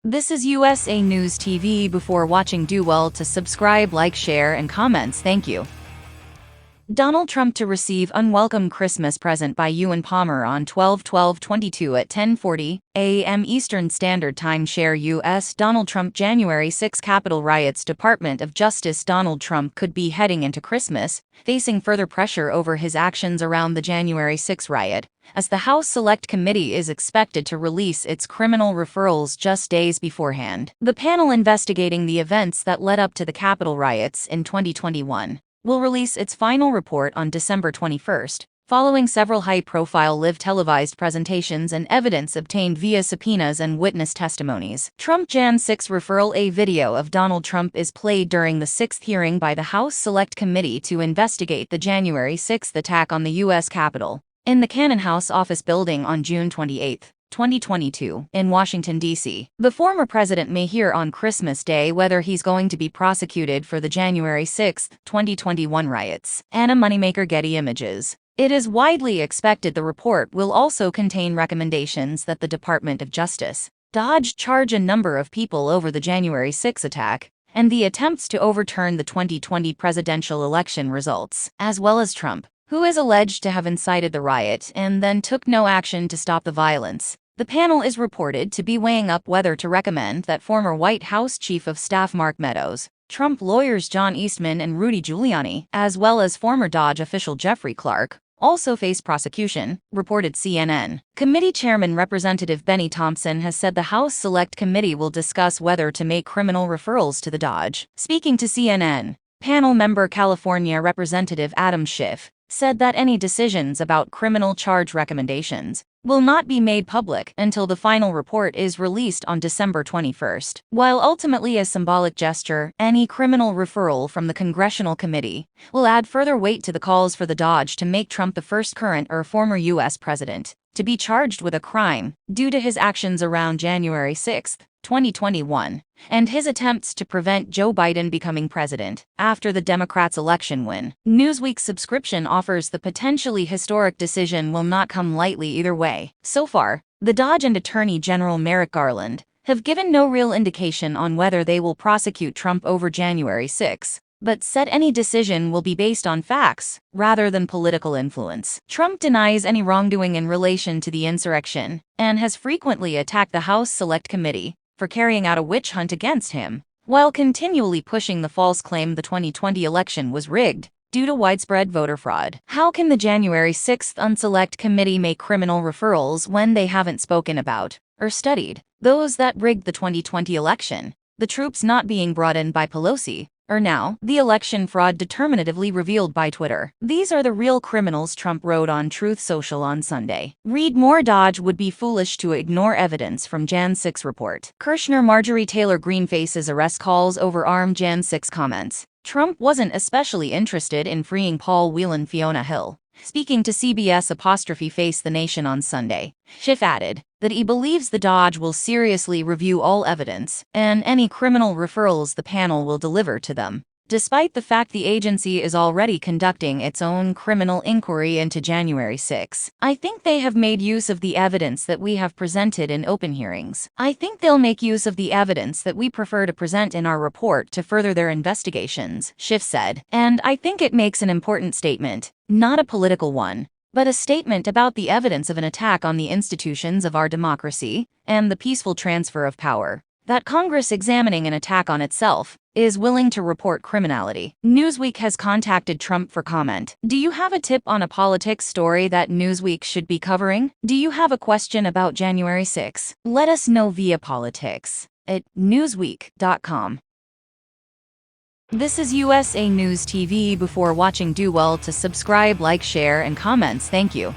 This is USA News TV. Before watching, do well to subscribe, like, share, and comments. Thank you. Donald Trump to receive unwelcome Christmas present by Ewan Palmer on 12/12/22 at 10:40 a.m. Eastern Standard Time. Share U.S. Donald Trump January 6 Capitol riots. Department of Justice. Donald Trump could be heading into Christmas, facing further pressure over his actions around the January 6 riot, as the House Select Committee is expected to release its criminal referrals just days beforehand. The panel investigating the events that led up to the Capitol riots in 2021 will release its final report on December 21st, following several high-profile live televised presentations and evidence obtained via subpoenas and witness testimonies. Trump Jan 6 referral. A video of Donald Trump is played during the 6th hearing by the House Select Committee to investigate the January 6 attack on the U.S. Capitol in the Cannon House office building on June 28, 2022, in Washington, D.C. The former president may hear on Christmas Day whether he's going to be prosecuted for the January 6, 2021 riots. Anna Moneymaker. Getty Images. It is widely expected the report will also contain recommendations that the Department of Justice DOJ charge a number of people over the January 6 attack and the attempts to overturn the 2020 presidential election results, as well as Trump, who is alleged to have incited the riot and then took no action to stop the violence. The panel is reported to be weighing up whether to recommend that former White House Chief of Staff Mark Meadows, Trump lawyers John Eastman and Rudy Giuliani, as well as former DOJ official Jeffrey Clark, also face prosecution, reported CNN. Committee Chairman Representative Benny Thompson has said the House Select Committee will discuss whether to make criminal referrals to the DOJ. Speaking to CNN, panel member California Representative Adam Schiff said that any decisions about criminal charge recommendations will not be made public until the final report is released on December 21st. While ultimately a symbolic gesture, any criminal referral from the congressional committee will add further weight to the calls for the DOJ to make Trump the first current or former U.S. president to be charged with a crime due to his actions around January 6, 2021, and his attempts to prevent Joe Biden becoming president after the Democrats' election win. Newsweek's subscription offers the potentially historic decision will not come lightly either way. So far, the DOJ and Attorney General Merrick Garland have given no real indication on whether they will prosecute Trump over January 6, but said any decision will be based on facts rather than political influence. Trump denies any wrongdoing in relation to the insurrection and has frequently attacked the House Select Committee for carrying out a witch hunt against him, while continually pushing the false claim the 2020 election was rigged due to widespread voter fraud. How can the January 6 Unselect Committee make criminal referrals when they haven't spoken about or studied those that rigged the 2020 election, the troops not being brought in by Pelosi, or now the election fraud determinatively revealed by Twitter? These are the real criminals, Trump wrote on Truth Social on Sunday. Read more. DOJ would be foolish to ignore evidence from Jan 6 report. Kirshner. Marjorie Taylor Greene faces arrest calls over armed Jan 6 comments. Trump wasn't especially interested in freeing Paul Whelan. Fiona Hill. Speaking to CBS Face the Nation on Sunday, Schiff added that he believes the DOJ will seriously review all evidence and any criminal referrals the panel will deliver to them, despite the fact the agency is already conducting its own criminal inquiry into January 6. I think they have made use of the evidence that we have presented in open hearings. I think they'll make use of the evidence that we prefer to present in our report to further their investigations, Schiff said. And I think it makes an important statement, not a political one, but a statement about the evidence of an attack on the institutions of our democracy and the peaceful transfer of power, that Congress, examining an attack on itself, is willing to report criminality. Newsweek has contacted Trump for comment. Do you have a tip on a politics story that Newsweek should be covering? Do you have a question about January 6? Let us know via politics@newsweek.com. This is USA News TV. Before watching, do well to subscribe, like, share, and comments. Thank you.